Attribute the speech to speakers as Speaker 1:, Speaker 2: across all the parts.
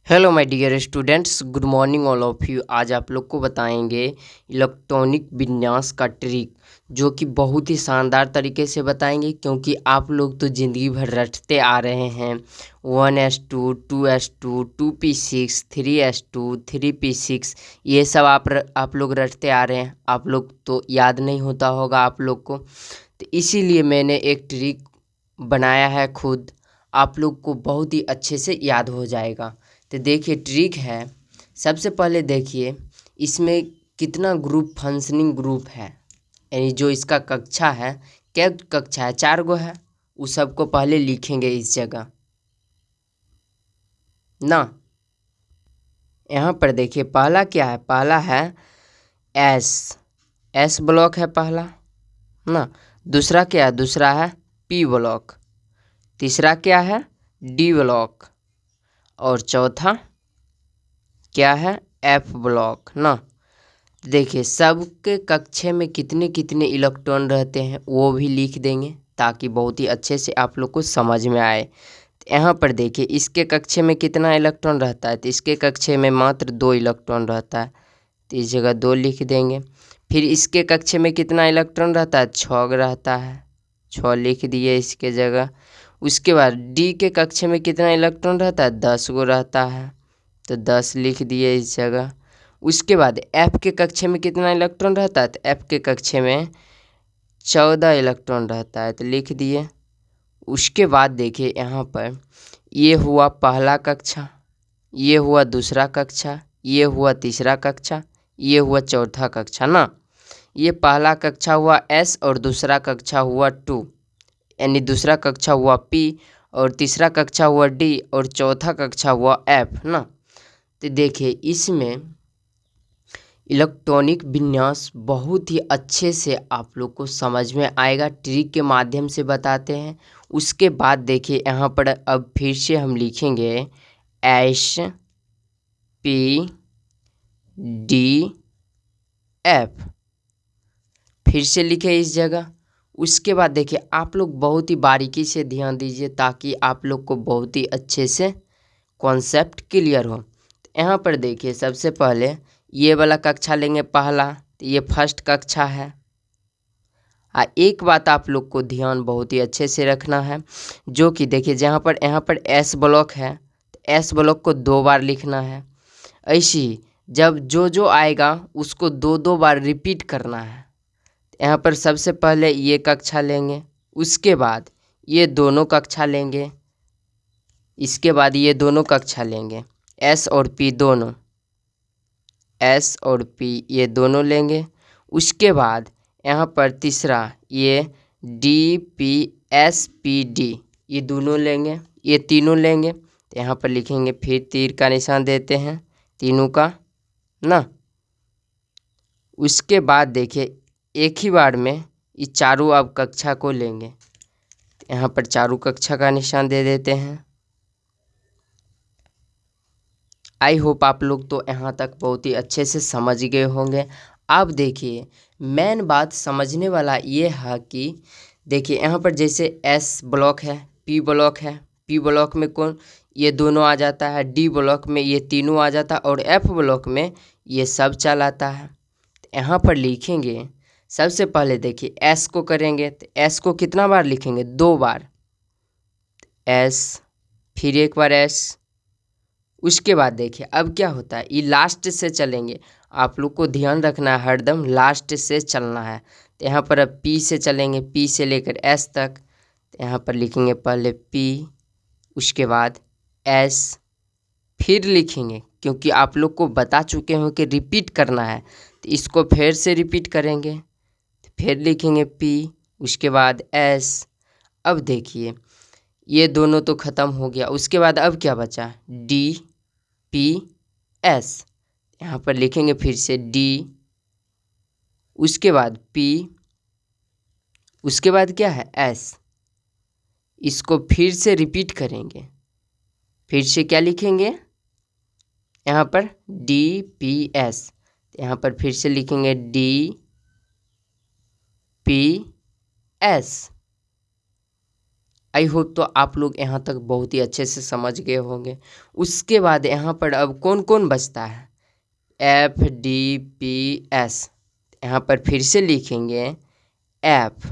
Speaker 1: Hello my dear students, good morning all of you. आज आप लोग को बताएंगे इलेक्ट्रॉनिक विन्यास का ट्रिक, जो कि बहुत ही शानदार तरीके से बताएंगे, क्योंकि आप लोग तो ज़िंदगी भर रटते आ रहे हैं 1s2 2s2 2p6 3s2 3p6। ये सब आप लोग रटते आ रहे हैं। आप लोग तो याद नहीं होता होगा आप लोग को, तो इसीलिए मैंने एक ट्रिक बनाया है खुद। आप लोग को बहुत ही अच्छे से याद हो जाएगा। तो देखिए ट्रिक है। सबसे पहले देखिए इसमें कितना ग्रुप फंक्शनिंग ग्रुप है, यानी जो इसका कक्षा है, क्या कक्षा है, 4 गो है। उस सबको पहले लिखेंगे इस जगह ना। यहाँ पर देखिए पहला क्या है, पहला है एस। एस ब्लॉक है पहला ना। दूसरा क्या है, दूसरा है पी ब्लॉक। तीसरा क्या है, डी ब्लॉक। और चौथा क्या है, एफ ब्लॉक ना। देखिए सबके कक्षे में कितने कितने इलेक्ट्रॉन रहते हैं वो भी लिख देंगे, ताकि बहुत ही अच्छे से आप लोग को समझ में आए। तो यहाँ पर देखिए इसके कक्षे में कितना इलेक्ट्रॉन रहता है, तो इसके कक्षे में मात्र 2 इलेक्ट्रॉन रहता है, तो इस जगह 2 लिख देंगे। फिर इसके कक्षे में कितना इलेक्ट्रॉन रहता है, 6 रहता है, 6 लिख दिए इसके जगह। उसके बाद डी के कक्षे में कितना इलेक्ट्रॉन रहता है, 10 गो रहता है, तो 10 लिख दिए इस जगह। उसके बाद एफ के कक्षे में कितना इलेक्ट्रॉन रहता है, तो एफ के कक्षे में 14 इलेक्ट्रॉन रहता है, तो लिख दिए। उसके बाद देखिए यहाँ पर ये हुआ पहला कक्षा, ये हुआ दूसरा कक्षा, ये हुआ तीसरा कक्षा, ये हुआ चौथा कक्षा ना। ये पहला कक्षा हुआ एस और दूसरा कक्षा हुआ 2, यानी दूसरा कक्षा हुआ पी और तीसरा कक्षा हुआ डी और चौथा कक्षा हुआ एफ ना। तो देखिए इसमें इलेक्ट्रॉनिक विन्यास बहुत ही अच्छे से आप लोग को समझ में आएगा, ट्रिक के माध्यम से बताते हैं। उसके बाद देखिए यहाँ पर अब फिर से हम लिखेंगे एस पी डी एफ, फिर से लिखे इस जगह। उसके बाद देखिए आप लोग बहुत ही बारीकी से ध्यान दीजिए, ताकि आप लोग को बहुत ही अच्छे से कॉन्सेप्ट क्लियर हो। तो यहाँ पर देखिए सबसे पहले ये वाला कक्षा लेंगे पहला, तो ये फर्स्ट कक्षा है। एक बात आप लोग को ध्यान बहुत ही अच्छे से रखना है, जो कि देखिए जहाँ पर यहाँ पर एस ब्लॉक है, तो एस ब्लॉक को 2 बार लिखना है। ऐसे ही जब जो जो आएगा उसको 2 2 बार रिपीट करना है। यहाँ पर सबसे पहले ये कक्षा लेंगे, उसके बाद ये दोनों कक्षा लेंगे, इसके बाद ये दोनों कक्षा लेंगे, एस और पी दोनों, एस और पी ये दोनों लेंगे। उसके बाद यहाँ पर तीसरा ये D P S P D ये दोनों लेंगे, ये तीनों लेंगे। तो यहाँ पर लिखेंगे, फिर तीर का निशान देते हैं तीनों का ना। उसके बाद देखिए एक ही बार में ये चारों अब कक्षा को लेंगे, यहाँ पर चारों कक्षा का निशान दे देते हैं। आई होप आप लोग तो यहाँ तक बहुत ही अच्छे से समझ गए होंगे। अब देखिए मेन बात समझने वाला ये है कि देखिए यहाँ पर जैसे एस ब्लॉक है, पी ब्लॉक है, पी ब्लॉक में कौन, ये दोनों आ जाता है, डी ब्लॉक में ये तीनों आ जाता है, और एफ ब्लॉक में ये सब चल आता है। यहाँ पर लिखेंगे सबसे पहले देखिए एस को करेंगे, तो एस को कितना बार लिखेंगे, 2 बार एस, फिर एक बार एस। उसके बाद देखिए अब क्या होता है, ये लास्ट से चलेंगे। आप लोग को ध्यान रखना है, हरदम लास्ट से चलना है। तो यहाँ पर अब पी से चलेंगे, पी से लेकर एस तक। तो यहाँ पर लिखेंगे पहले पी, उसके बाद एस, फिर लिखेंगे, क्योंकि आप लोग को बता चुके हो कि रिपीट करना है, तो इसको फिर से रिपीट करेंगे। फिर लिखेंगे पी, उसके बाद एस। अब देखिए ये दोनों तो ख़त्म हो गया। उसके बाद अब क्या बचा, डी पी एस। यहाँ पर लिखेंगे फिर से डी, उसके बाद पी, उसके बाद क्या है एस। इसको फिर से रिपीट करेंगे, फिर से क्या लिखेंगे, यहाँ पर डी पी एस। यहाँ पर फिर से लिखेंगे D P S. I hope तो आप लोग यहाँ तक बहुत ही अच्छे से समझ गए होंगे। उसके बाद यहाँ पर अब कौन कौन बचता है, FDPS। यहाँ पर फिर से लिखेंगे F,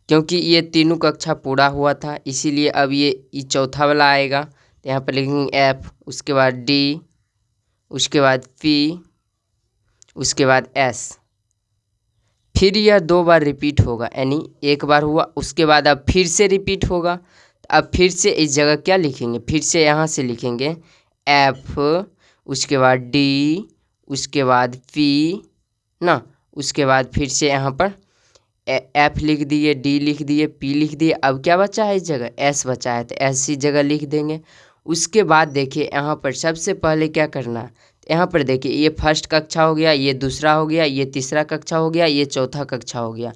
Speaker 1: क्योंकि ये तीनों कक्षा पूरा हुआ था इसीलिए अब ये चौथा वाला आएगा। तो यहाँ पर लिखेंगे F, उसके बाद D, उसके बाद P, उसके बाद S। फिर यह 2 बार रिपीट होगा, यानी एक बार हुआ उसके बाद अब फिर से रिपीट होगा। तो अब फिर से इस जगह क्या लिखेंगे, फिर से यहाँ से लिखेंगे F, उसके बाद D, उसके बाद P ना, उसके बाद फिर से यहाँ पर F लिख दिए, D लिख दिए, P लिख दिए। अब क्या बचा है इस जगह, S बचा है, तो S ही जगह लिख देंगे। उसके बाद देखिए यहाँ पर सबसे पहले क्या करना है, तो यहाँ पर देखिए ये फर्स्ट कक्षा हो गया, ये दूसरा हो गया, ये तीसरा कक्षा हो गया, ये चौथा कक्षा हो गया।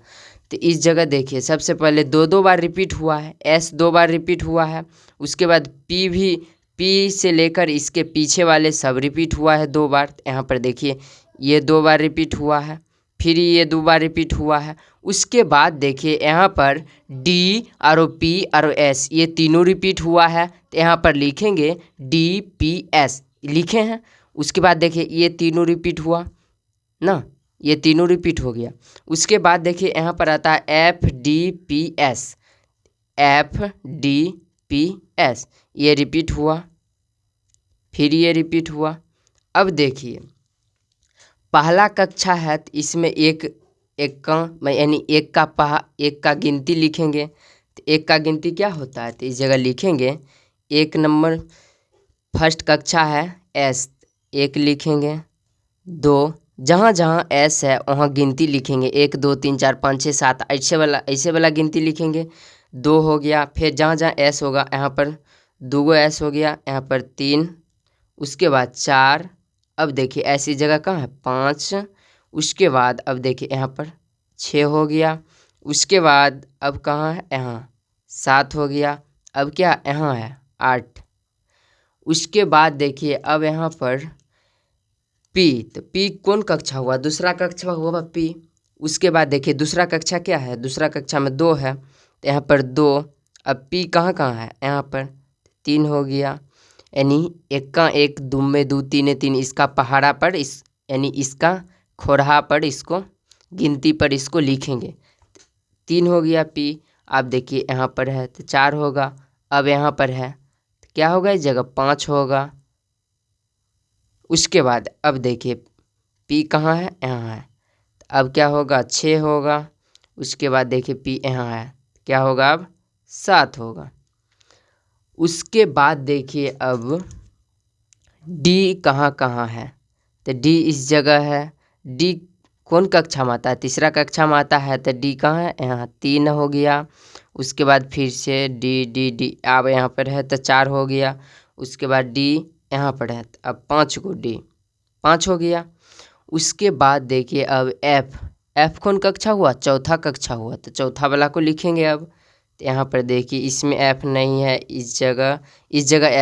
Speaker 1: तो इस जगह देखिए सबसे पहले 2 बार रिपीट हुआ है, S 2 बार रिपीट हुआ है। उसके बाद P भी, P से लेकर इसके पीछे वाले सब रिपीट हुआ है 2 बार। यहाँ पर देखिए ये 2 बार रिपीट हुआ है, फिर ये 2 बार रिपीट हुआ है। उसके बाद देखिए यहाँ पर D और P और S ये तीनों रिपीट हुआ है, तो यहाँ पर लिखेंगे DPS लिखे हैं। उसके बाद देखिए ये तीनों रिपीट हुआ ना, ये तीनों रिपीट हो गया। उसके बाद देखिए यहाँ पर आता है FDPS, FDPS ये रिपीट हुआ, फिर ये रिपीट हुआ। अब देखिए पहला कक्षा है तो इसमें एक का यानी एक का गिनती लिखेंगे। तो एक का गिनती क्या होता है, तो इस जगह लिखेंगे 1 नंबर, फर्स्ट कक्षा है S, 1 लिखेंगे। 2, जहाँ जहाँ S है वहाँ गिनती लिखेंगे, 1 2 3 4 5 6 7 ऐसे वाला गिनती लिखेंगे। 2 हो गया, फिर जहाँ जहाँ S होगा यहाँ पर 2 S हो गया, यहाँ पर 3, उसके बाद 4। अब देखिए ऐसी जगह कहाँ है 5। उसके बाद अब देखिए यहाँ पर 6 हो गया। उसके बाद अब कहाँ है, यहाँ 7 हो गया। अब क्या यहाँ है 8। उसके बाद देखिए अब यहाँ पर P, तो P कौन कक्षा हुआ, दूसरा कक्षा हुआ P। उसके बाद देखिए दूसरा कक्षा क्या है, दूसरा कक्षा में 2 है, तो यहाँ पर 2। अब P कहाँ कहाँ है, यहाँ पर 3 हो गया, यानी 1 का 1, 2 में 2, 3 3, इसका पहाड़ा पर इस यानी इसका खोरहा पर इसको गिनती पर इसको लिखेंगे। 3 हो गया P। अब देखिए यहाँ पर है तो 4 होगा। अब यहाँ पर है तो क्या होगा, इस जगह 5 होगा। उसके बाद अब देखिए P कहाँ है, यहाँ है, तो अब क्या होगा 6 होगा। उसके बाद देखिए P यहाँ है, क्या होगा अब 7 होगा। उसके बाद देखिए अब D कहाँ कहाँ है, तो D इस जगह है। D कौन कक्षा में आता है, तीसरा कक्षा में आता है, तो D कहाँ है, यहाँ 3 हो गया। उसके बाद फिर से D अब यहाँ पर है तो 4 हो गया। उसके बाद D यहाँ पर है तो अब 5 को D 5 हो गया। उसके बाद देखिए अब F कौन कक्षा हुआ, चौथा कक्षा हुआ, तो चौथा वाला को लिखेंगे। अब तो यहाँ पर देखिए इसमें F नहीं है, इस जगह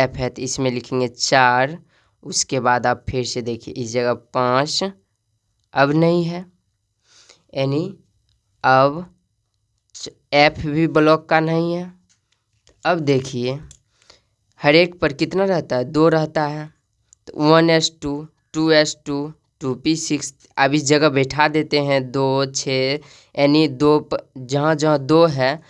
Speaker 1: F है तो इसमें लिखेंगे 4। उसके बाद आप फिर से देखिए इस जगह 5 अब नहीं है, यानी अब F भी ब्लॉक का नहीं है। अब देखिए हर एक पर कितना रहता है, 2 रहता है, तो 1s2 2s2 2p6। अब इस जगह बैठा देते हैं 2 6, यानी 2 जहाँ जहाँ 2 है,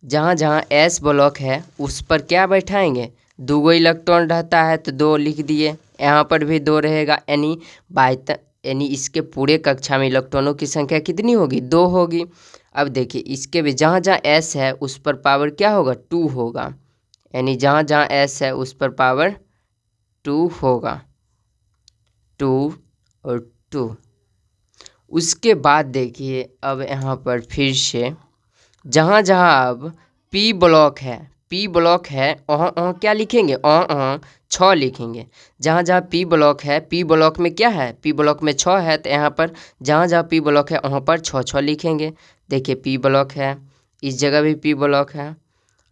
Speaker 1: जहाँ जहाँ S ब्लॉक है उस पर क्या बैठाएंगे, 2 इलेक्ट्रॉन रहता है तो 2 लिख दिए। यहाँ पर भी 2 रहेगा, यानी इसके पूरे कक्षा में इलेक्ट्रॉनों की संख्या कितनी होगी, 2 होगी। अब देखिए इसके भी जहाँ जहाँ S है उस पर पावर क्या होगा, 2 होगा, यानी जहाँ जहाँ S है उस पर पावर 2 होगा, 2 और 2। उसके बाद देखिए अब यहाँ पर फिर से जहाँ जहाँ अब P ब्लॉक है वहाँ क्या लिखेंगे, 6 लिखेंगे। जहाँ जहाँ P ब्लॉक है, P ब्लॉक में क्या है, P ब्लॉक में 6 है, तो यहाँ पर जहाँ जहाँ P ब्लॉक है वहाँ पर 6 लिखेंगे। देखिए P ब्लॉक है, इस जगह भी P ब्लॉक है।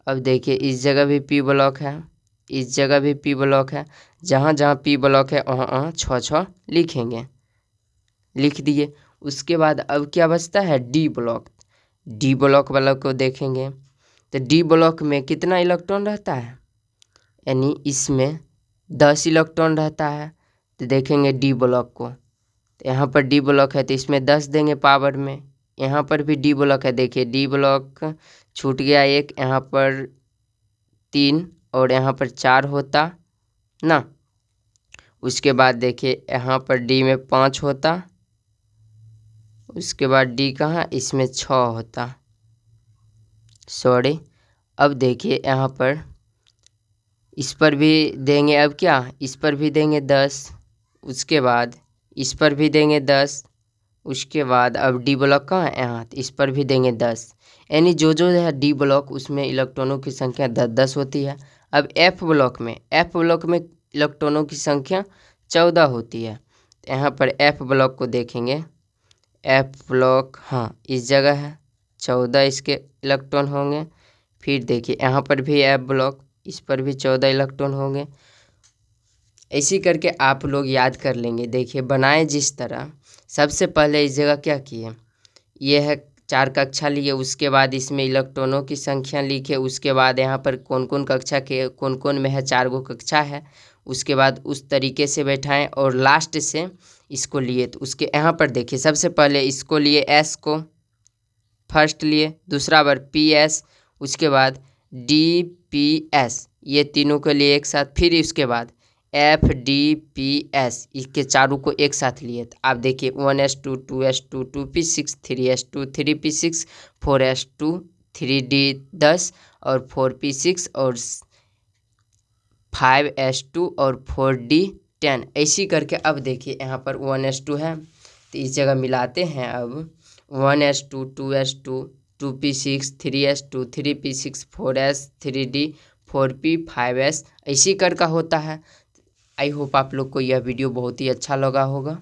Speaker 1: अब देखिए इस जगह भी P ब्लॉक है, इस जगह भी P ब्लॉक है। जहाँ जहाँ P ब्लॉक है वहाँ 6 लिखेंगे, लिख दिए। उसके बाद अब क्या बचता है, D ब्लॉक वाला को देखेंगे। तो डी ब्लॉक में कितना इलेक्ट्रॉन रहता है, यानी इसमें 10 इलेक्ट्रॉन रहता है। तो देखेंगे डी ब्लॉक को, तो यहाँ पर डी ब्लॉक है तो इसमें 10 देंगे पावर में। यहाँ पर भी डी ब्लॉक है, देखिए डी ब्लॉक छूट गया एक, यहाँ पर 3 और यहाँ पर 4 होता ना। उसके बाद देखिए यहाँ पर डी में 5 होता, उसके बाद डी कहाँ, इसमें 6 होता, सॉरी। अब देखिए यहाँ पर इस पर भी देंगे, अब क्या इस पर भी देंगे 10, उसके बाद इस पर भी देंगे 10, उसके बाद अब डी ब्लॉक कहाँ है, यहाँ, तो इस पर भी देंगे 10। यानी जो है डी ब्लॉक उसमें इलेक्ट्रॉनों की संख्या 10 होती है। अब एफ ब्लॉक में इलेक्ट्रॉनों की संख्या 14 होती है। तो यहाँ पर एफ ब्लॉक को देखेंगे, एफ ब्लॉक हाँ इस जगह है, 14 इसके इलेक्ट्रॉन होंगे। फिर देखिए यहाँ पर भी एफ ब्लॉक, इस पर भी 14 इलेक्ट्रॉन होंगे। ऐसी करके आप लोग याद कर लेंगे। देखिए बनाए जिस तरह, सबसे पहले इस जगह क्या किए, ये है 4 कक्षा लिए, उसके बाद इसमें इलेक्ट्रॉनों की संख्या लिखे, उसके बाद यहाँ पर कौन कौन कक्षा के कौन कौन में है, 4 गो कक्षा है, उसके बाद उस तरीके से बैठाएं और लास्ट से इसको लिए। तो उसके यहाँ पर देखिए सबसे पहले इसको लिए, एस को फर्स्ट लिए, दूसरा बार पी एस, उसके बाद डी पी एस, ये तीनों के लिए एक साथ, फिर उसके बाद एफ डी पी एस, इसके चारों को एक साथ लिए। तो आप देखिए 1s2 2s2 2p6 3s2 3p6 4s2 3d10 और 4p6 और 5s2 और 4d10। ऐसी करके अब देखिए यहाँ पर 1s2 है तो इस जगह मिलाते हैं। अब 1s2 2s2 2p6 3s2 3p6 4s 3d 4p 5s, ऐसी कर का होता है। आई होप आप लोग को यह वीडियो बहुत ही अच्छा लगा होगा।